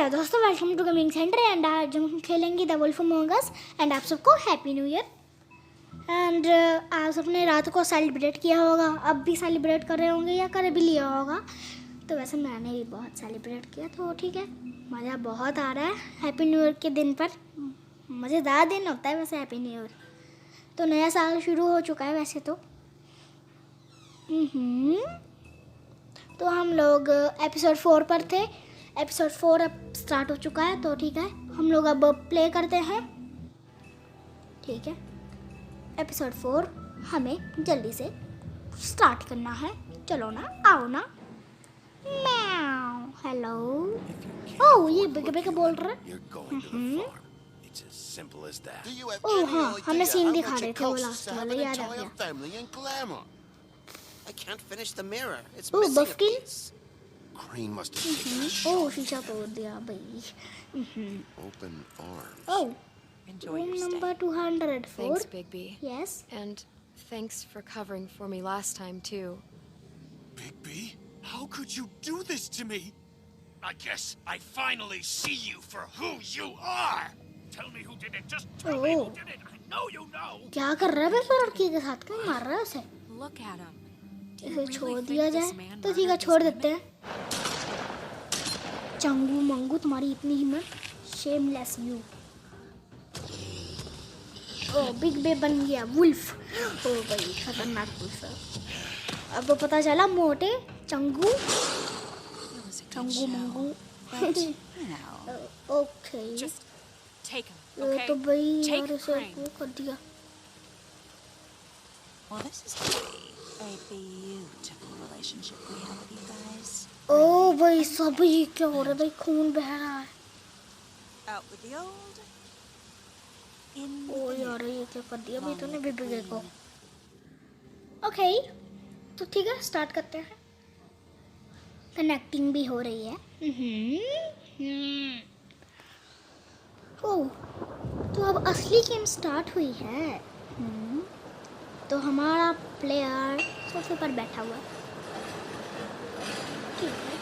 Hello दोस्तों, welcome to gaming centre. And आज हम खेलेंगे the wolf among us. And आप सबको हैप्पी न्यू ईयर। एंड आप सबने रात को सेलिब्रेट किया होगा, अब भी सेलिब्रेट कर रहे होंगे या कर भी लिया होगा। तो वैसे मैंने भी बहुत सेलिब्रेट किया, तो ठीक है, मज़ा बहुत आ रहा है हैप्पी न्यू ईयर के दिन पर। मज़ेदार दिन होता है वैसे हैप्पी न्यू ईयर। तो नया साल शुरू हो चुका है वैसे तो। तो हम लोग एपिसोड 4 पर थे। एपिसोड 4 अब स्टार्ट हो चुका है, तो ठीक है, हम लोग अब प्ले करते हैं। ठीक है, एपिसोड 4 हमें जल्दी से स्टार्ट करना है। चलो ना, आओ ना। म्याऊ, हेलो। ओह, ये बिग बिग बोल रहा है। ओह हाँ, हमें सीन दिखा रहे थे वो लास्ट वाला, याद आ गया। I can't finish the mirror. It's Oh, missing a Buffkin? piece. Crane must have taken a oh, shot. शीशा तोड़ दिया भाई। Open arms. Oh, Enjoy room your number stay. 204. Thanks, Bigby. Yes. And thanks for covering for me last time, too. Bigby, how could you do this to me? I guess I finally see you for who you are. Tell me who did it. Just tell me who Oh. did it. I know you know. क्या कर रहा है भाई वो लड़की के साथ? क्यों मार रहा है उसे? Look at him. इसे छोड़ दिया जाए तो ठीक है, छोड़ देते हैं। चंगू मंगू, तुम्हारी इतनी हिम्मत, शेमलेस यू। ओ, बिग बे बन गया वुल्फ। ओ भाई, खतरनाक वुल्फ है। अब तो पता चला मोटे Changu Changu Mangu. Okay, Just take him, ये okay? तो भाई Take यार इसे Crane. वो कर दिया। Well, this is going to be a beautiful relationship we have with you guys. ओ भाई, सब ये क्या हो रहा है भाई? खून बह रहा है। Out with the old, in O with the यार, new. ये क्या कर दिया भाई तूने बिग को? ओके, तो ठीक है, स्टार्ट करते हैं। कनेक्टिंग भी हो रही है। ओह, तो अब असली गेम स्टार्ट हुई है। तो हमारा प्लेयर सोफे पर बैठा हुआ है। ठीक है,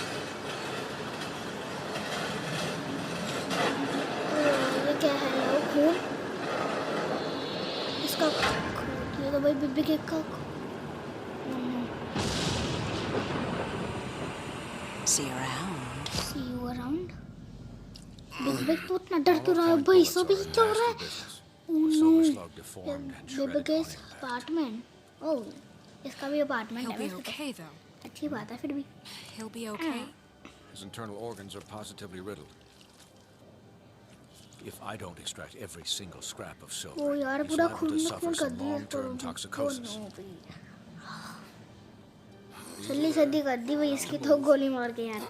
ये क्या है? लो खून, इसका खून, ये तो भाई बिग बिग का खून। See you around. See you around. Big big तो इतना डर क्यों रहा है भाई? सब ये क्या हो रहा है? Oh no, big big apartment. Oh, इसका भी अपार्टमेंट He'll है be वैसे तो। okay, though. अच्छी बात है फिर भी। He'll be okay. His internal organs are positively riddled. If I don't extract every single scrap of O silver, यार, he's पूरा liable खून to में suffer खून कर some दिया। long-term toxicosis. जल्दी जल्दी कर दी भाई इसकी तो गोली मार के यार।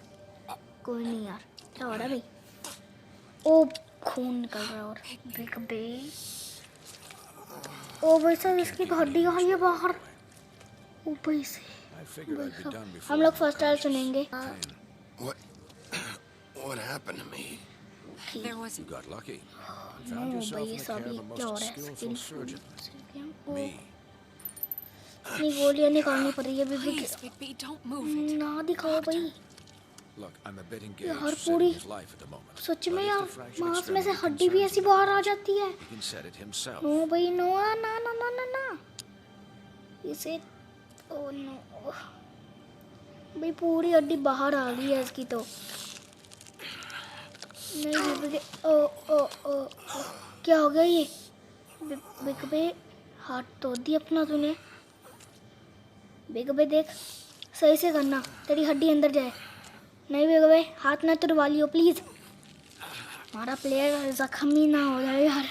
कोई नहीं यार, क्या हो रहा है भाई? ओ, खून निकल रहा है। और बिग बे, ओ भाई साहब, इसकी तो हड्डी आई है बाहर। ओ भाई से I figured I'd be done before हम लोग the फर्स्ट टाइम conscious सुनेंगे। pain. What happened to me? There was You got lucky. No Found yourself भाई, in the सब care ये of a क्या हो most रहा है? skillful surgeon. ओ, Me. इतनी गोलियां निकालनी पड़ रही है big Please, Bigby, don't move it. ना दिखाओ भाई। Look, I'm a bit यार engaged पूरी saving his life at the moment. Such But में if यार, the fraction मांस में से experiment हड्डी भी concerns ऐसी you, बाहर आ जाती है। he can set it himself. No भाई, नो, ना ना ना ना ना, इसे, ओ नो भाई, पूरी हड्डी बाहर आ गई है इसकी तो। नहीं बिग, ओ ओ ओ ओ, क्या हो गया ये? बिग बे, हाथ तोड़ दिया अपना तूने। बिग बे देख, सही से करना, तेरी हड्डी अंदर जाए। नहीं बिग बे, हाथ ना तुड़वा लियो प्लीज़। हमारा प्लेयर जख्मी ना हो जाए यार,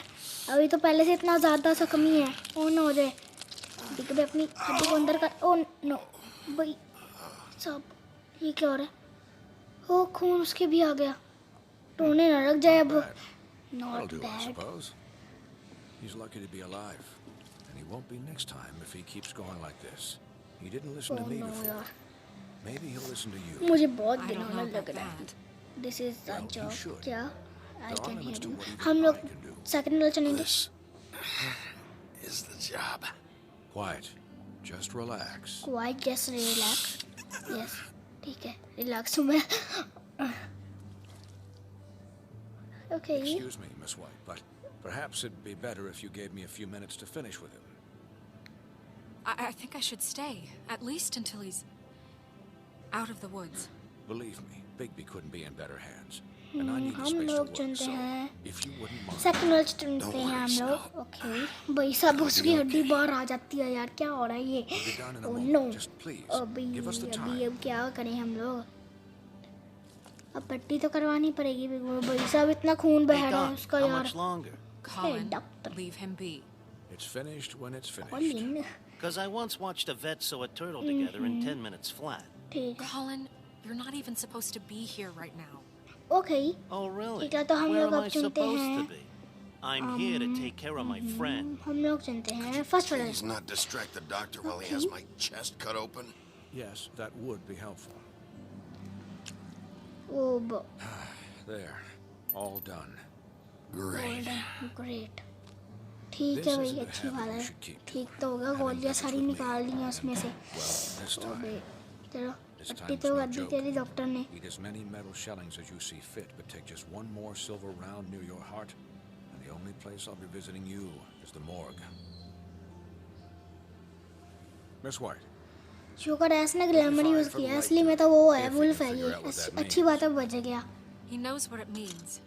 अभी तो पहले से इतना ज़्यादा जख्मी है। ओ ना हो जाए। बिग बे अपनी हड्डी को अंदर कर। ओ नो भाई सब, ये क्या हो रहा है? ओ, खून उसके भी आ गया। टोने ना लग जाए अब। That'll not do, I bad. suppose. He's lucky to be alive. And he won't be next time if he keeps going like this. He didn't oh listen to me no before. यार, Maybe he'll listen to you. मुझे बहुत I don't घिनौना know लग about रहा है। that. This is the Well, you job. should. क्या? आई There are can limits here to you. what even हम I लोग can do. सेकंड वाला चलेंगे। This is the job. Quiet. Just relax. Quite, just relax. Yes, ठीक है, relax हूँ मैं। Okay. Excuse me, Miss White, but perhaps it'd be better if you gave me a few minutes to finish with him. I think I should stay, at least until he's out of the woods. Believe me, Bigby couldn't be in better hands. And I need a हम space to लोग work, चुनते so हैं if you wouldn't mind. Second वाले चुनते Don't हैं worry, हम Snow. लोग. Okay भाई सब उसकी हड्डी बाहर आ जाती है यार. क्या हो रहा है ये? We'll be done in a oh moment. No. Just please, अभी give us the अभी time. अब क्या करें हम लोग? अब पट्टी तो करवानी पड़ेगी भाई साहब. इतना खून बह Hey, रहा है Doc, उसका how यार. much longer? Colin, doctor. leave him be. It's finished when it's finished. Colin. Because I once watched a vet sew a turtle together in 10 minutes flat. ठीक है. Colin, you're not even supposed to be here right now. Okay. Oh, really? ठीक है तो हम Where लोग am अब I चुनते supposed हैं. to be? I'm here to take care of my friend. हम लोग चुनते हैं फर्स्ट वाला. Please not distract the doctor while he has my chest cut open. Yes, that would be helpful. Oh There, all done. Great. Great. ठीक है भाई अच्छी बात है. ठीक तो होगा. गोलियां सारी निकाल ली हैं उसमें से. Well, this time, अबे चलो this पट्टी time's तो no कर दी joke. तेरी डॉक्टर ने. Eat as many metal shellings as you see fit, but take just one more silver round near your heart, and the only place I'll be visiting you is the morgue. Miss White, शुक्र है इसने glamour use किया. असली में तो वो है wolf है ये. अच्छी बात है बच गया. He knows what it means.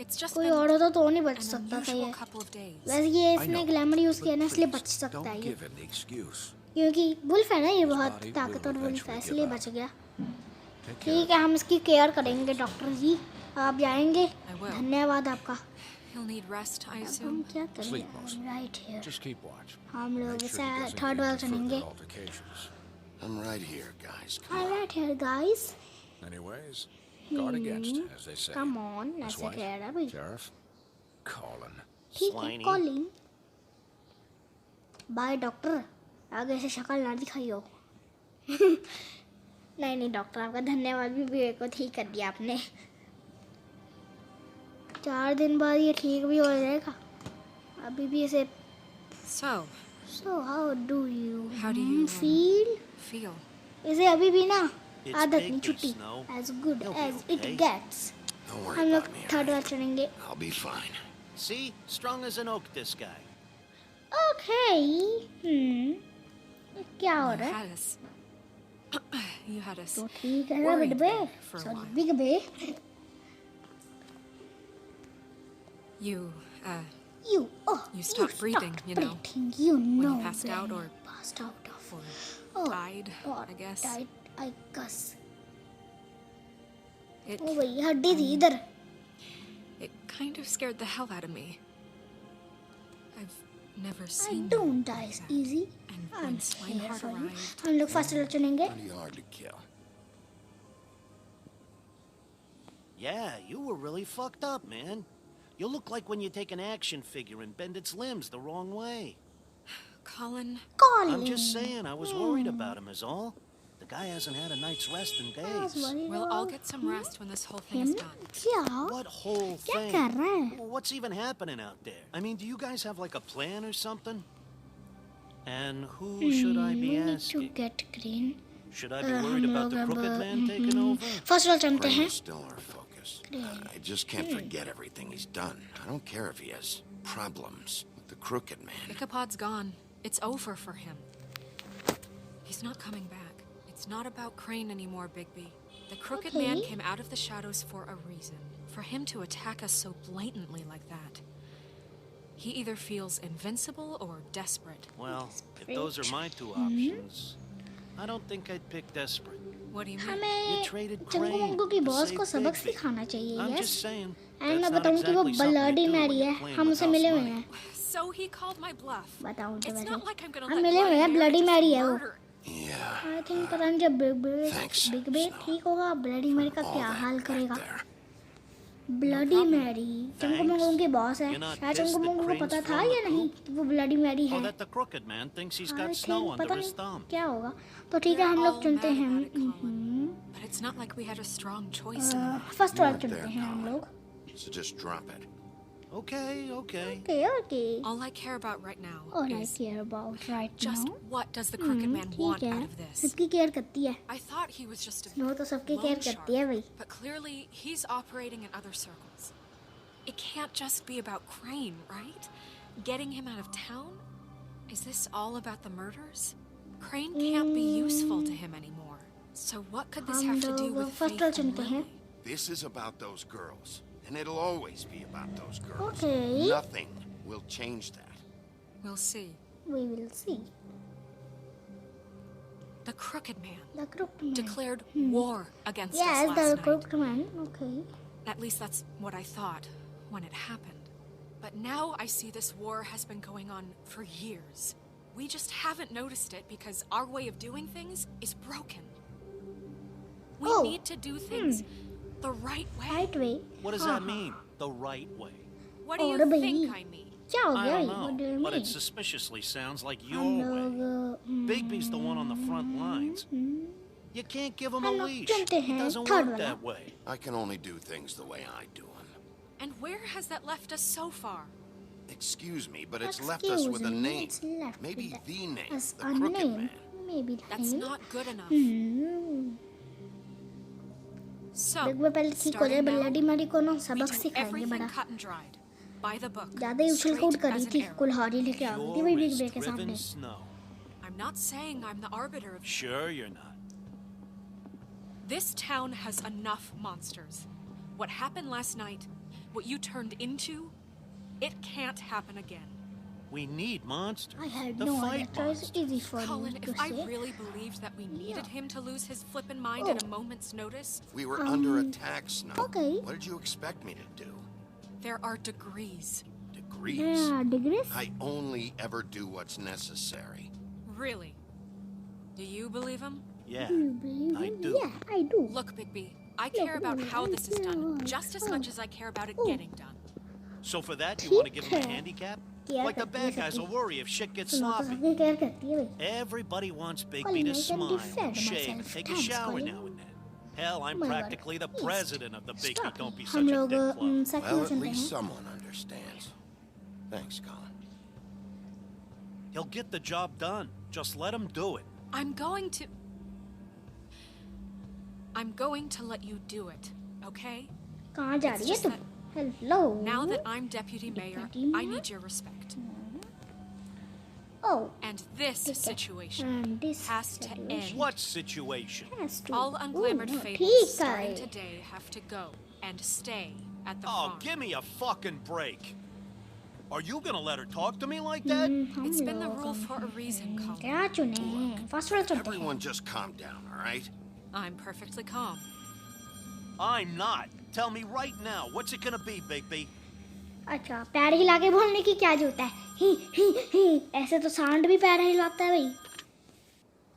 It's just कोई been और होता तो नहीं बच an सकता था unusual ये. couple of days. वैसे ये I इसने know, ग्लैमर यूज किया ना but इसलिए please, बच सकता don't है ये. give him the excuse. क्योंकि वुल्फ है ना ये His बहुत body will ताकतवर वुल्फ है eventually इसलिए give बच out. गया. Take care. ठीक है हम इसकी केयर करेंगे डॉक्टर जी. आप जाएंगे. I will. धन्यवाद आपका. He'll need rest, I अब हम assume. क्या करें? Sleep mostly. Right here. Just keep watch. हम लोग Make sure इसे he doesn't थर्ड get वाला into चुनेंगे. further altercations. I'm right here, guys. Come All on. right here guys. Anyways, guard against, as they say. Come on. Miss ऐसे White, कह रहा भाई. Sheriff, Colin. ठीक है Slimy. Calling. By doctor. आगे से शक्ल ना दिखाइयो. नहीं नहीं डॉक्टर आपका धन्यवाद भी मेरे को ठीक कर दिया आपने. 4 दिन बाद ये ठीक भी हो जाएगा. अभी भी ऐसे. So, how do you How do you, feel? feel? इसे अभी भी ना It's आदत नहीं Bigby, छुट्टी. Snow. As good You'll be as it okay. gets. Don't worry हम लोग about me. all थर्ड वाला right? चुनेंगे. I'll be fine. See? Strong as an oak, this guy. Okay. क्या हो You रहा है? had us. You had us. तो ठीक है ना worried Bigby. there for a Sorry while. Bigby. You, You You stopped breathing, stopped you know, breathing, you know you passed out when or- you passed out of or died, or I guess. died, I guess. It, ओ भाई हड्डी थी इधर. it kind of scared the hell out of me. I've never I seen you don't die like that. easy. And I'm when here Swineheart for you. arrived, हम लोग first वाला चुनेंगे. Pretty hard to kill. Yeah, you were really fucked up, man. You look like when you take an action figure and bend its limbs the wrong way. Colin, Colin. I'm just saying, I was worried about him is all. The guy hasn't had a night's rest in I was days. worried we'll all about get some rest when this whole thing him. is done. क्या? What whole क्या thing? कर रहा है? What's even happening out there? I mean, do you guys have like a plan or something? And who should I be We need to asking? get green. Should I be हम worried about लोग the अब crooked man taking over? First वाला चुनते Crane हैं. is still our focus. I just can't forget everything he's done. I don't care if he has problems with the crooked man. Ichabod's gone. It's over for him. He's not coming back. It's not about Crane anymore, Bigby. The crooked man Okay. came out of the shadows for a reason. For him to attack us so blatantly like that. He either feels invincible or desperate. Well, if those are my two options, I don't think I'd pick desperate. What do you mean? हमें You traded Changu Crane Mangu की to boss save को सबक Bigby. सिखाना चाहिए. I'm Yes. just saying. And मैं that's not बताऊं कि वो exactly something bloody you do Mary when है. you're playing हम with उसे house मिले हुए money. हैं. So he called my bluff. बताऊं तो It's वैसे. not like I'm gonna हम let मिले हुए हैं. ब्लडी Bloody मैरी Mary है वो. murder. Yeah. आई थिंक पता नहीं जब Thanks, बिग बे Snow. ठीक होगा ब्लडी मैरी का All क्या that हाल back करेगा. there. Bloody Mary Changu Thanks. Mangu की बॉस है. You're not शायद pissed चंगू that मंगू को Crane's पता था thrown या the नहीं कि वो ब्लडी मैरी Or है. that the crooked man thinks he's I got think snow under पता his नहीं thumb. क्या होगा. तो ठीक है हम We're लोग all चुनते mad हैं. about it, Colin. But it's not like we had a strong choice in the matter. First You वाला weren't चुनते there, हैं हम Colin. लोग. So just drop it. Okay, okay. Okay okay. All I care about right now All I is care about right just now. what does the crooked man want ठीक out है. of this. सबकी care करती है. I thought he was just a वो तो सबकी loan care shark, करती है भाई. but clearly he's operating in other circles. It can't just be about Crane, right? Getting him out of town? Is this all about the murders? Crane can't be useful to him anymore. So what could this have to do with Faith and Lily? This is about those girls, and it'll always be about those girls. Okay. Nothing will change that. We'll see. We will see. The Crooked Man The Crooked Man. declared war against us Yes, last the night. Crooked Man. Okay. At least that's what I thought when it happened. But now I see this war has been going on for years. We just haven't noticed it because our way of doing things is broken. We Oh. need to do things the right way. Right way. What does that mean? The right way? What do Oh, you the think baby. I mean? क्या हो I गया don't भाई? What do know, you but mean? it suspiciously sounds like your हम way. लोग Bigby's the one on the front lines. You can't give him a हम लोग leash. चुनते It हैं doesn't third work वाला. that way. I can only do things the way I do them. And where has that left us so far? Excuse me, but it's left us with a Excuse me, name. it's left Maybe with the name. us The a Crooked name. Man. Maybe the That's name. not good enough. So, big बे पहले ठीक हो जाए starting now, bloody Mary को ना we सबक do सिखाएंगे everything बड़ा cut and dried, by the book, ज्यादा ही उछल कूद straight करी as an थी arrow. कुल्हाड़ी लेके आ गई थी भाई Pure बिग as बे के सामने driven snow. I'm not saying I'm the arbiter of Sure you're not. This town has enough monsters. What happened last night, what you turned into, it can't happen again. We need monsters. I had The no fight idea. It was monsters. easy for Colin, you if to I say. really believed that we needed him to lose his flippin' mind at a moment's notice, We were under attack, Snow. okay. What did you expect me to do? there are degrees. Degrees? Yeah, degrees. I only ever do what's necessary. Really? Do you believe him? Yeah, You believe I it? do. Yeah, I do. Look, Bigby, I care about how this is done just as much as I care about it getting done. So for that, you want to give him a Okay. handicap? Yeah, Like the but bad yes, guys will okay. worry if shit gets सुनो तो sloppy. सबकी care करती है भाई. Everybody wants Bigby Colin, to I can smile, defend shave, and myself. take a Thanks, shower Colin. now and then. Hell, I'm My word. practically the East. president of the Bigby Stop. Don't Be हम Such a लोग Dick Club. Second Well, में at चलते least हैं. someone understands. Thanks, Colin. He'll get the job done. Just let him do it. I'm going to let you do it, okay? कहाँ जा It's रही है just तुम? that Hello. Now that I'm deputy mayor, Deputy I mayor? need your respect. Oh, And this ठीक है. situation And this has to situation end. What situation? has to. All unglamored no, fables ठीक starting है. today have to go and stay at the Oh, farm. give me a fucking break. Are you gonna let her talk to me like that? हम It's been the लोग rule for a reason, Colin. क्या चुने? First वाला चुनते हैं. Everyone just calm down, all right? I'm perfectly calm. I'm not. Tell me right now, what's it gonna be, Bigby? अच्छा, पैर हिला के बोलने की क्या जरूरत है? ही. ऐसे तो सांड भी पैर हिलाता है भाई.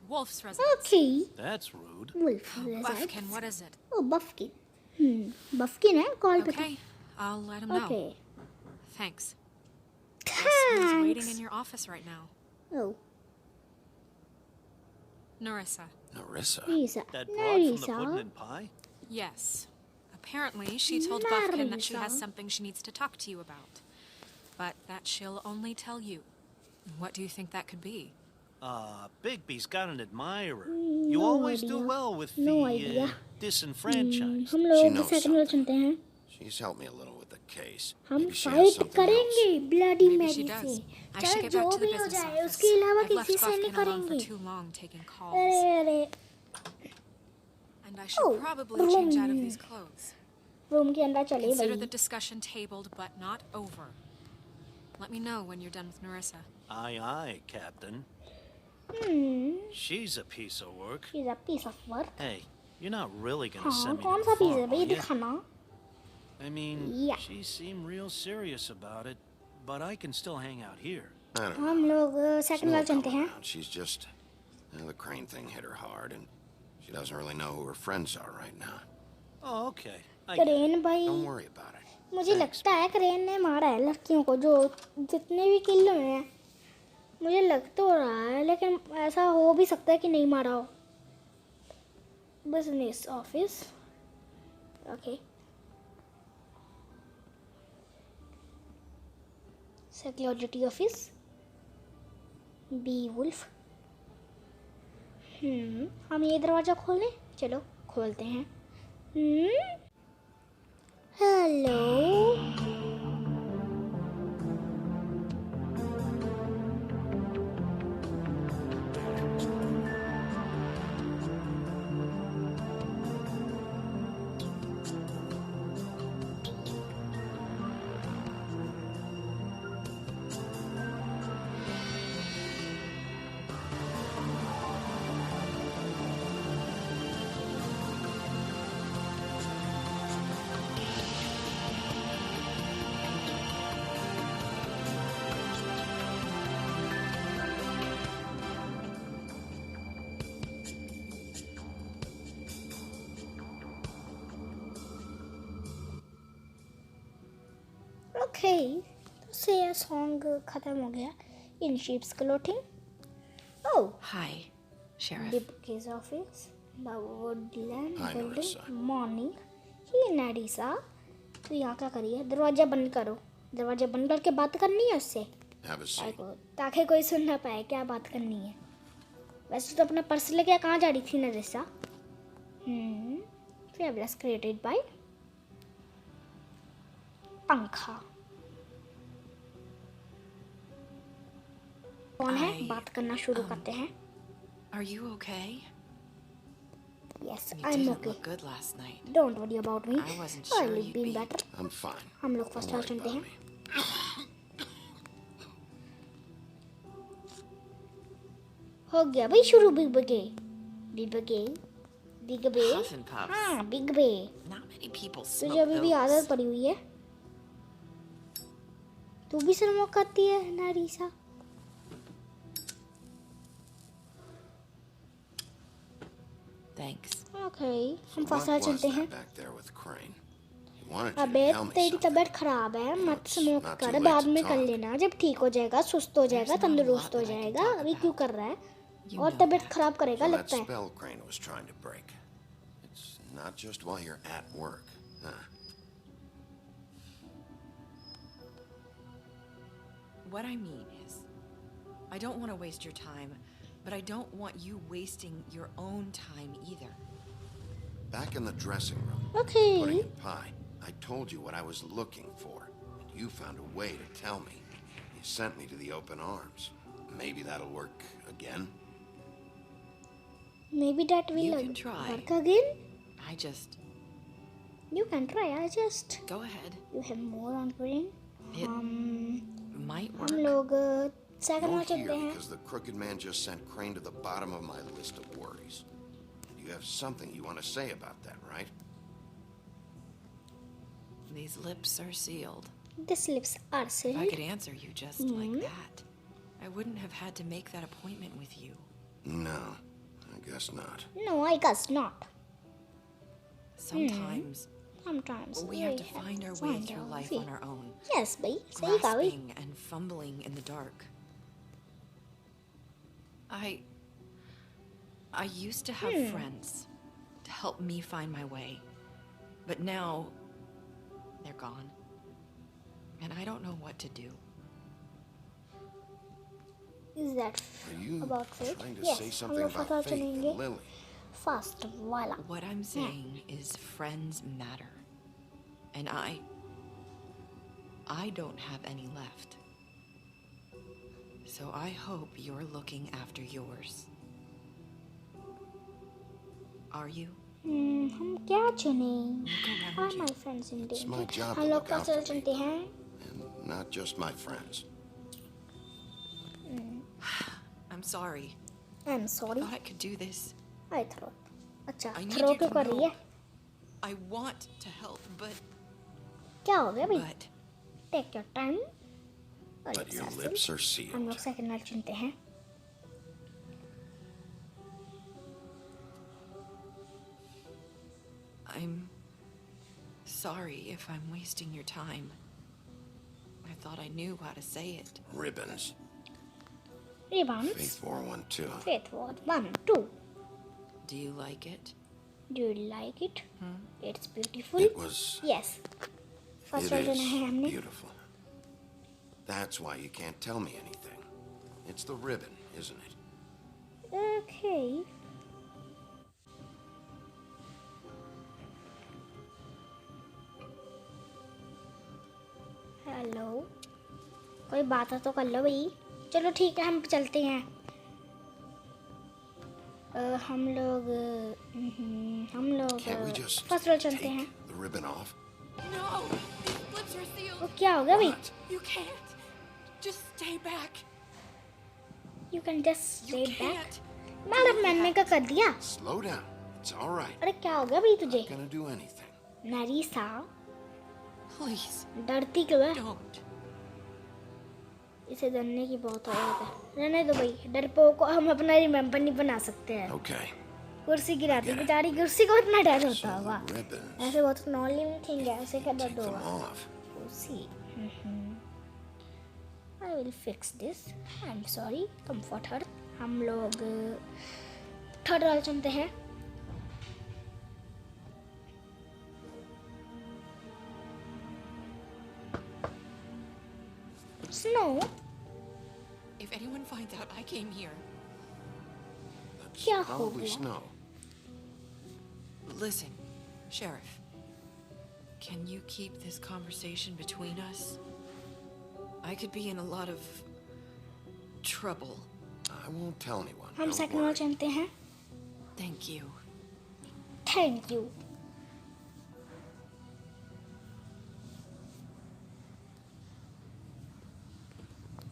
Wolf's residence. Okay. That's rude. Wolf Buffkin, what is it? Oh, Buffkin. Buffkin है कॉल पे. Okay, I'll let him know. Okay. Thanks. Guess who's waiting in Thanks. your office right now? Oh, Narissa. Narissa. Lisa. That broad from the Narissa. pudding and pie? Yes. Apparently, she told Buffkin that she has Narissa. something she needs to talk to you about. But that she'll only tell you. What do you think that could be? Bigby's got an admirer. No You always do idea. well with No the idea. disenfranchised. हम She लोग knows second वाला something. चुनते हैं. She's helped me a little with the case. हम Maybe she has fight something करेंगे else. Bloody Maybe Mary she से. does. I चाहे should get जो back to the भी हो business जाए office. उसके अलावा I've left किसी से नहीं Buffkin alone for करेंगे. too long taking अरे calls. अरे And I should Oh, probably change out of room. these clothes. Room के अंदर चले Consider भाई. the discussion tabled, but not over. Let me know when you're done with Narissa. Aye, aye, Captain. She's a piece of work. She's a piece of work. Hey, you're not really gonna हाँ, send me कौन to सा the piece है farm, भाई are ya? दिखाना. I mean, Yeah. she seemed real serious about it, but I can still hang out here. I don't know. हम लोग second She'll वाला come चुनते हैं. around. She's just... the crane thing hit her hard, and she doesn't really know who her friends are right now. Oh, okay. I get it. Crane भाई. Don't worry about it. मुझे लगता है crane ने मारा है लड़कियों को जो जितने भी किल हुए हैं. मुझे लग तो रहा है लेकिन ऐसा हो भी सकता है कि नहीं मारा हो. Business office. Okay. Security office. B wolf. हम ये दरवाज़ा खोलें. चलो खोलते हैं. हेलो ओके, से सॉन्ग खत्म हो गया. इन sheeps clothing. Oh, Hi, Sheriff. Dipke's office, the woodland Hi, building, Narissa. morning. ये नारिसा, तू यहाँ क्या करी है? दरवाजा बंद करो. दरवाजा बंद करके बात करनी है उससे. Have a seat. ताकि कोई सुन ना पाए क्या बात करनी है. वैसे तो अपना पर्स लेके कहाँ जा रही थी नारिसा? Fabulous created by पंखा. कौन है? बात करना शुरू करते हैं. Are you okay? Yes, You I'm didn't okay. look good last night. Don't worry about me. I wasn't I'll sure you'd be be. better. I'm fine. हम लोग फर्स्ट Don't क्लास worry चलते about हैं. me. हो गया भाई शुरू. Bigby. Bigby. Bigby. Puff and puffs. हाँ, Bigby. Not many people तुझे smoke अभी भी आदत those. पड़ी हुई है. तू भी शर्मा करती है नारिसा. Thanks. Okay, हम What फर्स्ट क्लास was चलते हैं. that back there with Crane? He wanted you अबे to tell me तेरी something. तबीयत खराब है. मत It's स्मोक not कर. too late बाद to में कर talk. लेना जब ठीक हो जाएगा. सुस्त हो जाएगा. There's not a तंदुरुस्त lot हो that I can जाएगा. talk अभी about. क्यों कर रहा है? You और know तबीयत that. खराब करेगा So that लगता है. spell Crane was trying to break. It's not just while you're at work. Huh. What I mean is, I don't want to waste your time, but I don't want you wasting your own time either. Back in the dressing room, Okay. putting in pie, I told you what I was looking for, and you found a way to tell me. You sent me to the open arms. Maybe that'll work again. Maybe that will You can try. work again. I just You can try. I just. go ahead. You have more on brain. It might हम work. लोग second में You're चलते here हैं. because the crooked man just sent Crane to the bottom of my list of worries. You have something you want to say about that, right? These lips are sealed. This lips are If I sealed. could answer you just like that, I wouldn't have had to make that appointment with you. No, I guess not. No, I guess not. Sometimes Sometimes we have to find our way through life on our own, Yes, भाई सही कहा भाई. grasping and fumbling in the dark. I used to have friends to help me find my way, but now they're gone, and I don't know what to do. Is that Are you about fate? trying to Yes, say हम something लोग about first Faith चलेंगे. and Lily? Fast वाला. What I'm saying is friends matter, and I don't have any left. So I hope you're looking after yours. Are you? हम क्या चुनें? Look Are around my you. friends in It's danger? my job हम to लोग look out first for चलते हैं. And not just my friends. I'm sorry. I'm I sorry. thought I could do this. I throw. अच्छा, I need throw you क्यों to कर रही है? know I want to help, but क्या हो गया भाई? but Take your time. और But एक your साथ lips से are हम लोग sealed. सेकंड वाला चुनते हैं. I'm sorry if I'm wasting your time. I thought I knew how to say it. Ribbons. Ribbons. Faith 412. Faith was 1, 2. Do you like it? Do you like it? It's beautiful. It was. Yes. First It वाला चुना है is हमने. beautiful. That's why you can't tell me anything. It's the ribbon, isn't it? Okay. Hello. कोई बात तो कर लो भाई. चलो ठीक है हम चलते हैं. हम लोग Can't we just फर्स्ट वाला चलते हैं. take the ribbon off? No! These lips are sealed! वो क्या हो गया भाई? What? You can't! Just stay back! You can just You stay back. can't! Madam मैंने क्या कर दिया? Slow down. It's all right. अरे क्या हो गया भाई तुझे? Gonna do anything. नरीसा Please, डरती क्यों है? don't. इसे डरने की बहुत आदत है. रहने दो भाई. डरपोक को हम अपना रिमेम्बर नहीं बना सकते हैं. Okay. कुर्सी गिराती बेचारी. कुर्सी को इतना डर So होता होगा. the ribbons ऐसे बहुत नॉर्मल थिंग है. उसे क्या डर take them होगा? off. कुर्सी. I will fix this. I'm sorry. Comfort her. हम लोग थर्ड वाला चुनते हैं. Snow. If anyone finds out I came here, क्या हो Probably गया? snow. listen, Sheriff. Can you keep this conversation between us? I could be in a lot of trouble. I won't tell anyone. हम Don't second वाला worry. चुनते हैं. Thank you. Thank you.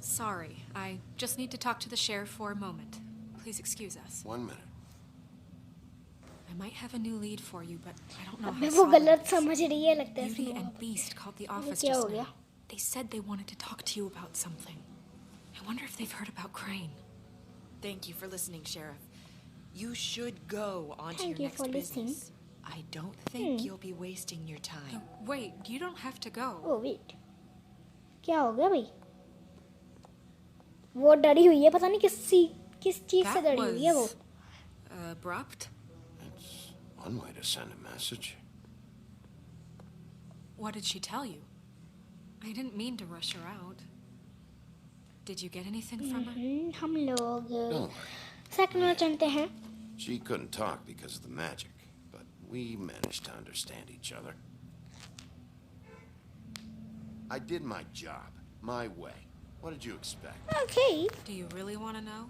Sorry, I just need to talk to the sheriff for a moment. Please excuse us. 1 minute. I might have a new lead for you, but I don't know अब how मैं वो solid गलत it is. समझ रही है लगता है. Beauty Snow. and Beast called the office क्या हो just गया? now. They said they wanted to talk to you about something. I wonder if they've heard about Crane. Thank you for listening, Sheriff. You should go on to Thank your you next for listening. business. I don't think you'll be wasting your time. Wait, you don't have to go. Oh wait. क्या हो गया भाई? वो डरी हुई है, पता नहीं किस चीज से That डरी हुई है वो. was abrupt. It's one way to send a message. What did she tell you? I didn't mean to rush her out. Did you get anything from her? हम लोग Don't worry. सेकंड वाला चुनते हैं. She couldn't talk because of the magic, but we managed to understand each other. I did my job, my way. What did you expect? Okay. Do you really want to know?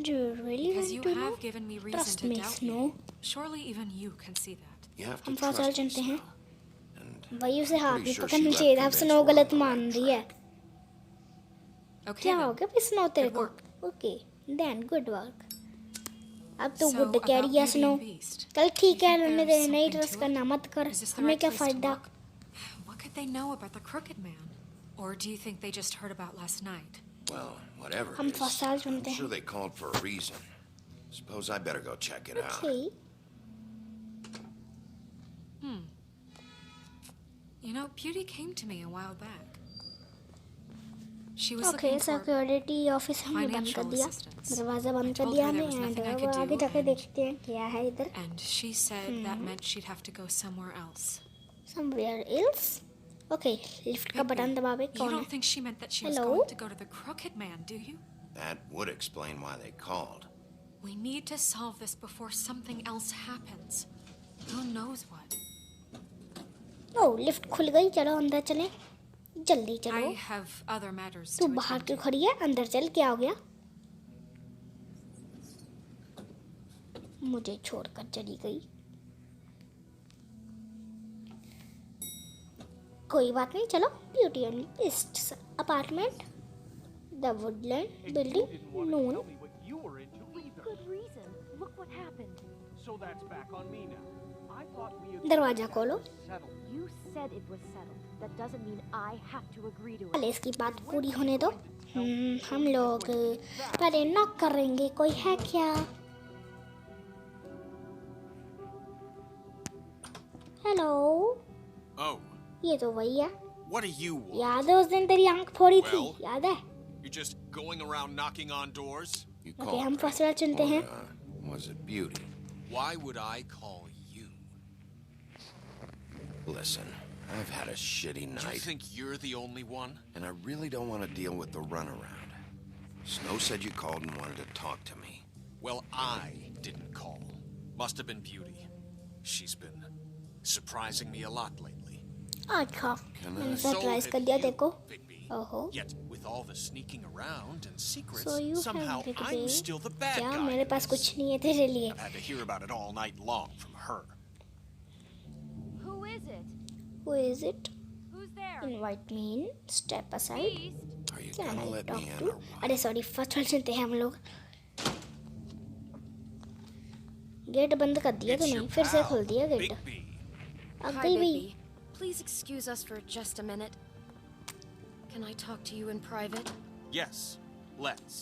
Do you really Because want you to know? have given me reason Trust to me, doubt Snow. you. Surely even you can see that. You have to हम trust फौज वाला me, चुनते हैं. Snow. And भाई उसे हाथ pretty भी sure पकड़ना she चाहिए left था. अब convinced स्नो we're गलत on the मान right रही है. track. Okay. क्या हो then. गया फिर स्नो तेरे Good को? work. Okay then good work. अब तो So, गुड कह about रही है Beauty स्नो. and Beast. चल ठीक है, You think रहने there's दे, नहीं something ट्रस्ट to करना it? मत कर. Is this the हमें right क्या place to फायदा? look? What could they know about the Crooked Man? Or do you think they just heard about last night? Well, whatever हम it is, फौज वाला I'm चुनते sure हैं. they called for a reason. Suppose I better go check it out. Okay. You know, Beauty came to me a while back. She was Okay, looking for security office हमने बंद कर financial दिया. assistance. दरवाजा I बंद कर told दिया her there हमने. was nothing I and could आगे do, जाके and- देखते हैं क्या है इधर. And she said that meant she'd have to go somewhere else. Somewhere else. Okay, lift का बटन दबावे. You कौन don't है? think she meant that she was Hello? going to go to the Crooked Man, do you? That would explain why they called. We need to solve this before something else happens. Who knows what? Oh lift खुल गई. चलो अंदर चलें. जल्दी चलो. I have other matters तू to बाहर attend क्यों to. खड़ी है? अंदर चल. क्या हो गया? मुझे छोड़कर चली गई. कोई बात नहीं, चलो. Beauty and beast apartment, the Woodland building, Noon. what you were into either. Good reason. Look what happened. So that's back on me now. I thought we had दरवाजा खोलो. settled. You said it was settled. That doesn't mean I have to agree to it. पहले इसकी बात पूरी होने दो. हम लोग पहले नॉक करेंगे. कोई है क्या? हेलो. Oh, ये तो वही है. what do you want? याद है उस दिन तेरी आंख फोड़ी थी? Well? याद है? You're just going around knocking on doors? You okay, called, हम right? फर्स्ट वाला चुनते हैं. Or, was it Beauty? Why would I call you? Listen, I've had a shitty Do you night, think you're the only one? and I really don't want to deal with the runaround. Snow said you called and wanted to talk to me. Well, I didn't call. Must have been Beauty. She's been surprising me a lot lately. अच्छा, Can मैंने I- surprise So कर have दिया you, देखो. Bigby. ओहो. Yet, with all the sneaking around and secrets, So you somehow have I'm Bigby. still the bad क्या guy. मेरे in pass this. कुछ नहीं है तेरे लिए. I've had to hear about it all night long from her. Who is it? Who is it? Who's there? Invite me in. Step aside. Beast? Are you Can gonna I let me talk in to? or what? अरे sorry, first वाला चुनते हैं हम लोग. Gate बंद कर दिया It's तो your नहीं, फिर से pal, खोल दिया गेट. Bigby. अब Hi, गई भी. Bigby. Please excuse us for just a minute. Can I talk to you in private? Yes, let's.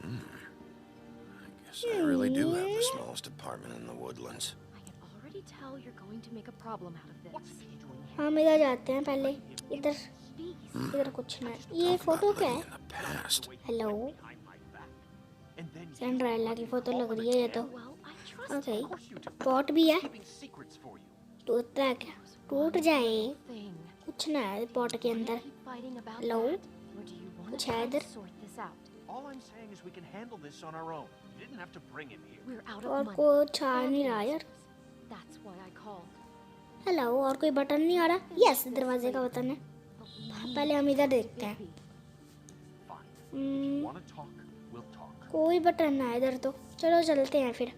I guess I really do have the smallest apartment in the woodlands. I can already tell you're going to make a problem out of this. हम इधर जाते हैं पहले. इधर Please. इधर कुछ ना. ये Talk फोटो about क्या living है? in the past. Hello. And then Cinderella की फोटो लग रही है ये तो. Well, I trust okay. you. you do. Pot भी है. Keeping secrets for you. टूटता है क्या? टूट जाए. Thing. कुछ ना है पॉट के अंदर. Keep fighting about Hello? that, or do you want कुछ to है try to इधर? sort this out? All I'm saying is we can handle this on our own. You didn't have to bring him here. We're out और of money. को छा and नहीं रहा यार. answers. That's why I called. Hello. और कोई button नहीं आ रहा? यस, दरवाजे का बटन है. But we need पहले हम इधर देखते हैं. Bigby. Fine. Want to talk? We'll talk. कोई बटन ना है इधर तो. चलो चलते हैं फिर.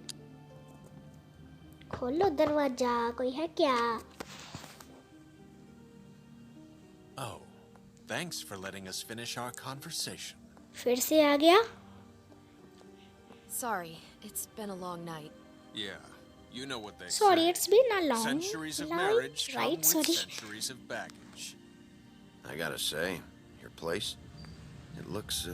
खोलो दरवाजा. कोई है क्या? Oh, thanks for letting us finish our conversation. फिर से आ गया. Sorry, it's been a long night. Yeah, you know what they Sorry, say. it's been a long Centuries of night, marriage come right? with Sorry. centuries of baggage. I gotta say, your place, it looks,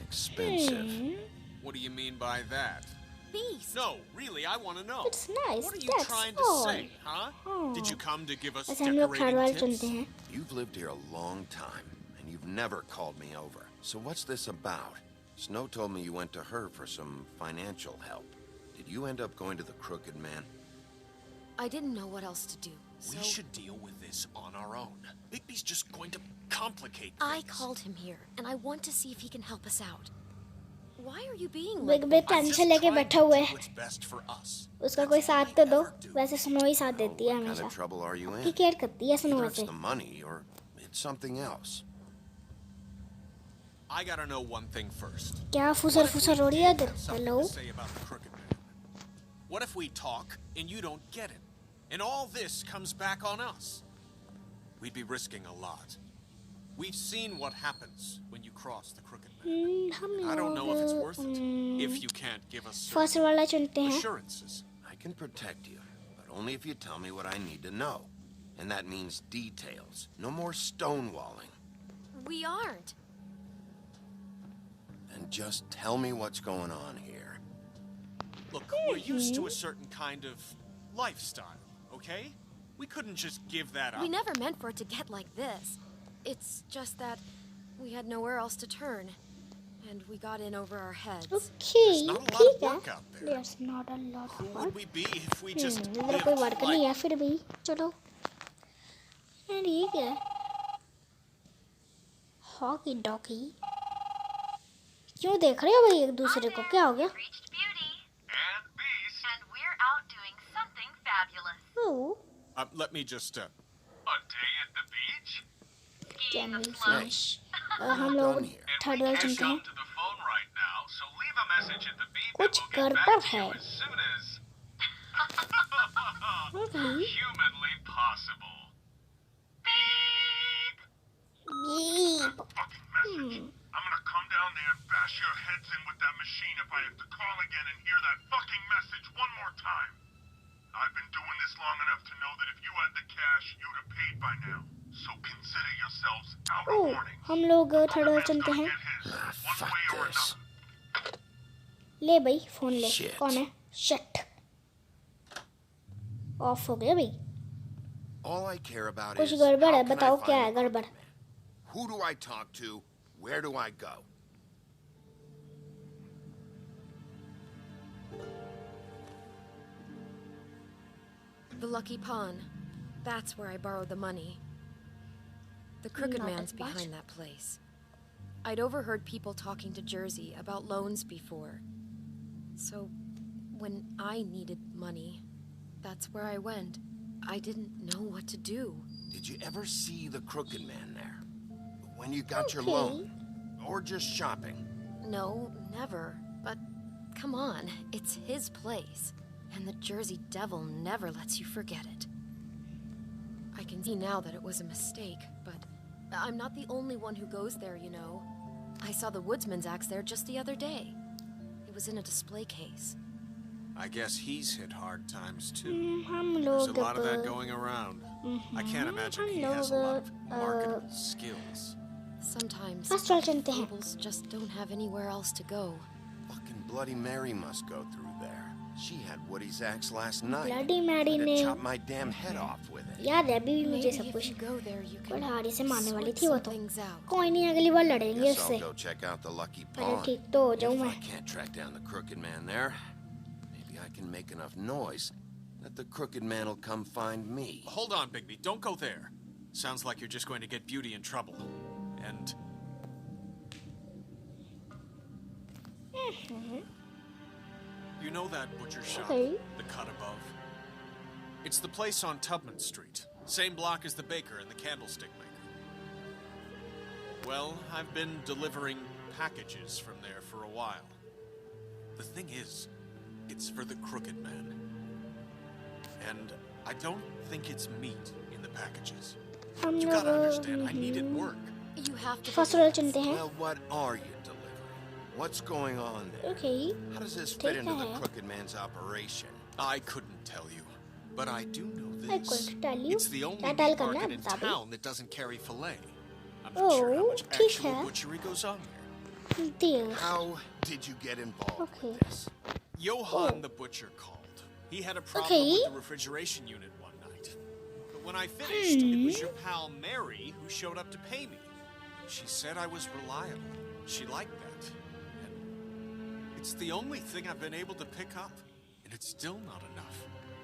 expensive. What do you mean by that? Beast! No, really, I want to know. It's nice. What are you That's trying to all. say, huh? Did you come to give us ऐसे हम लोग decorating Kharwal tips? चुनते हैं. You've lived here a long time, and you've never called me over. So what's this about? Snow told me you went to her for some financial help. Did you end up going to the Crooked Man? I didn't know what else to do, We so should deal with this on our own. Bigby's just going to complicate things. I called him here, and I want to see if he can help us out. Why are you being big like big this? I'm just tension लेके trying बैठा to हुआ do है. what's best for us. उसका That's कोई all साथ I तो दो. ever do. वैसे स्नो ही साथ देती है What kind हमेशा. of trouble are you की in? केयर करती है स्नो Either it's से. the money or it's something else. I gotta know one thing first. क्या What फुसर if we फुसर हो रही है did इधर? have something hello. to say about the Crooked Man? What if we talk and you don't get it? And all this comes back on us? We'd be risking a lot. We've seen what happens when you cross the Crooked Man. हम I don't know if it's लोग worth it. If you can't give us first certain वाला चुनते हैं. assurances. I can protect you, but only if you tell me what I need to know. And that means details. No more stonewalling. We aren't. And just tell me what's going on here. Look, we're used to a certain kind of lifestyle, okay? We couldn't just give that up. We never meant for it to get like this. It's just that we had nowhere else to turn, and we got in over our heads. Okay, There's not a lot ठीक of है. work out there. There's not a lot Who of would work. we be if we just इधर lived कोई work नहीं है like... फिर भी. चलो. ठीक है. हॉकी डॉकी. क्यों देख रहे हो भाई एक दूसरे को? क्या हो गया? Reached Beauty. And Beast. And we're out doing something fabulous. Oh, let me just, A day at the beach? can Skiing the we slopes. finish? हम लोग Done here. थर्ड वाला चुनते हैं. to the phone right now, so leave a message at the beep कुछ and we'll get गड़बड़ back to you है. as soon as Okay. humanly possible. Beep. Beep. Fucking message. I'm gonna come down there and bash your heads in with that machine if I have to call again and hear that fucking message one more time. I've been doing this long enough to know that if you had the cash, you'd have paid by now. So consider yourselves out of Oh, warning. हम लोग third वाला चुनते हैं. Fuck this. ले भाई phone ले. Shit. कौन है? Shit. ऑफ हो गया भाई. All I care about कुछ is गड़बड़ how है. can I बताओ क्या find है the गड़बड़? Who do I talk to? Where do I go? The Lucky Pawn. That's where I borrowed the money. The Crooked Not Man's that much. behind that place. I'd overheard people talking to Jersey about loans before. So, when I needed money, that's where I went. I didn't know what to do. Did you ever see the Crooked Man there? When you got your Okay. loan? Or just shopping? No, never. But come on, it's his place. And the Jersey Devil never lets you forget it. I can see now that it was a mistake, but I'm not the only one who goes there, you know. I saw the Woodsman's axe there just the other day. It was in a display case. I guess he's hit hard times too. हम There's a लोग lot of that अब going around. I can't imagine he has a lot of marketable skills. Sometimes first वाला चुनते हैं. tables just don't have anywhere else to go. Fucking Bloody Mary must go through there. She had Woody's axe last night. Bloody Mary Tried ने to chop my damn head off with it. याद है अभी भी मुझे Maybe सब if कुछ you go there, you can कुल्हाड़ी से मारने वाली sort थी वो some तो things out. कोई नहीं अगली बार लड़ेंगे Guess उससे I'll go check out the Lucky पहले Pond. ठीक तो हो जाऊं If मैं I can't track down the Crooked Man there, maybe I can make enough noise that the Crooked Man will come find me. Hold on, Bigby. Don't go there. Sounds like you're just going to get Beauty in trouble. And you know that butcher shop, Okay. the cut above? It's the place on Tubman Street. Same block as the baker and the candlestick maker. Well, I've been delivering packages from there for a while. The thing is, it's for the Crooked Man. And I don't think it's meat in the packages. हम You gotta लोग understand, I needed work. You have to. First role चुनते हैं Well, what are you delivering? What's going on there? Okay How does this fit ठीक into the है Crooked Man's operation? I couldn't tell you, but I do know I this. couldn't tell you. It's the only क्या meat tell करना market है in बता भी town that doesn't carry filet. I'm not sure how oh much ठीक actual है butchery goes on there. deal How did you get involved Okay. with this? Johann the butcher called. He had a problem Okay. with the refrigeration unit one night. But when I finished, it was your pal Mary who showed up to pay me. She said I was reliable. She liked that. And it's the only thing I've been able to pick up. And it's still not enough.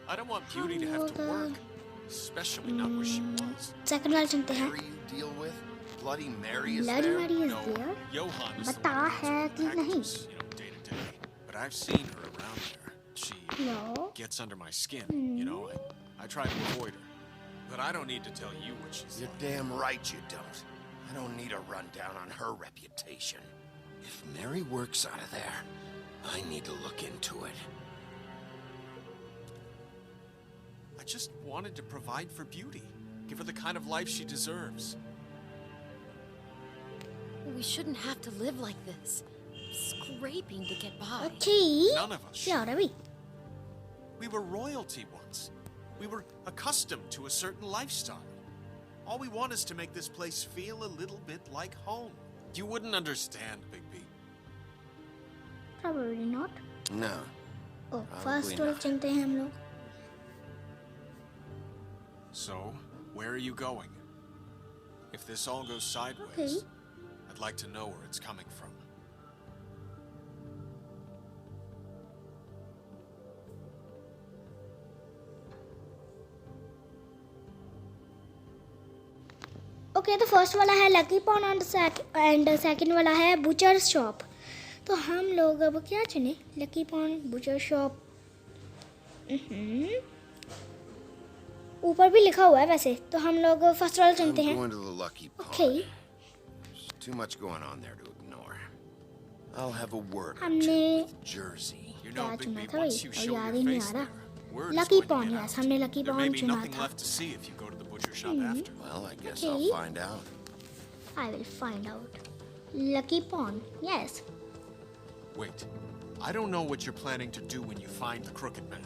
I don't want Beauty to have to work. Especially not where she was. Second वाला चुनते हैं Mary you deal with? Bloody Mary is Bloody there? Mary is No, there Johann is the बता one who है deals कि with नहीं packages, day to day. But I've seen her around there. She no gets under my skin, you know. I try to avoid her. But I don't need to tell you what she's You're like. damn right you don't. I don't need a rundown on her reputation. If Mary works out of there, I need to look into it. I just wanted to provide for Beauty. Give her the kind of life she deserves. We shouldn't have to live like this, scraping to get by. ठीक None of us क्या हो should. रहा है अभी We were royalty once. We were accustomed to a certain lifestyle. All we want is to make this place feel a little bit like home. You wouldn't understand, Bigby. probably not No. Oh first role चुनते हैं हम लोग So, where are you going? If this all goes sideways, Okay. I'd like to know where it's coming from. Okay तो first वाला है lucky pawn and second वाला है butcher shop तो हम लोग अब क्या चुने लकी पॉन बुचर शॉप ऊपर भी लिखा हुआ है वैसे तो हम लोग फर्स्ट वाला I'm चुनते हैं going to the Lucky Pond. Okay. There's too much going on there to ignore. I'll have a word or हमने two with Jersey. You know, क्या चुना Bigby, था once भाई you और show याद your ही नहीं face आ रहा there, word is lucky going to pawn get yes out. हमने lucky There may pawn be चुना nothing था left to see if you go to the butcher shop after. Well, I guess Okay. I'll find out. I will find out lucky pawn yes Wait, I don't know what you're planning to do when you find the Crooked Man,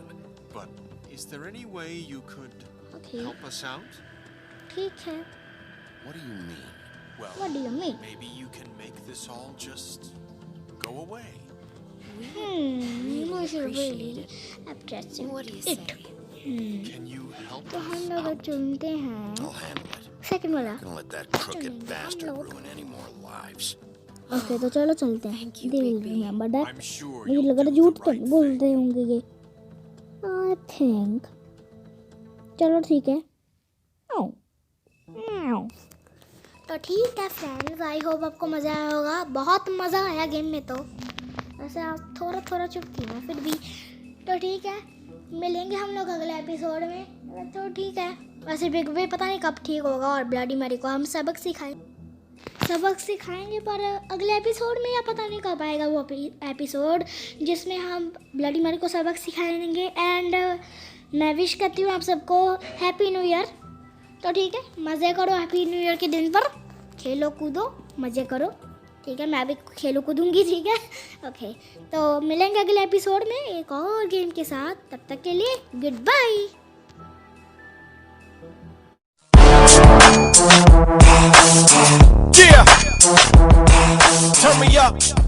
but is there any way you could okay help us out? ठीक है What do you mean? Well, What do you mean? maybe you can make this all just go away. we should appreciate really it. appreciate What do you it say? Can you help तो us हम लोग out? चुनते हैं I'll handle it. Second वाला Not gonna let that crooked bastard ruin any more lives. Okay तो चलो चलते हैं Thank you, they Bigby. Remember that I'm sure मुझे you'll लग रहा do झूठ the तो right नहीं बोलते thing. होंगे ये आई थिंक चलो ठीक है आओ तो ठीक है फ्रेंड्स आई होप आपको मज़ा आया होगा बहुत मज़ा आया गेम में तो वैसे आप थोड़ा थोड़ा चुप थी मैं फिर भी तो ठीक है मिलेंगे हम लोग अगले एपिसोड में तो ठीक है वैसे बिग बी पता नहीं कब ठीक होगा और ब्लडी मैरी को हम सबक सिखाएंगे पर अगले एपिसोड में या पता नहीं कब आएगा वो एपिसोड जिसमें हम ब्लडी मैरी को सबक सिखाएंगे एंड मैं विश करती हूँ आप सबको हैप्पी न्यू ईयर तो ठीक है मज़े करो हैप्पी न्यू ईयर के दिन पर खेलो कूदो मज़े करो ठीक है मैं भी खेलो कूदूंगी ठीक है ओके तो मिलेंगे अगले एपिसोड में एक और गेम के साथ तब तक के लिए goodbye Yeah, turn me up.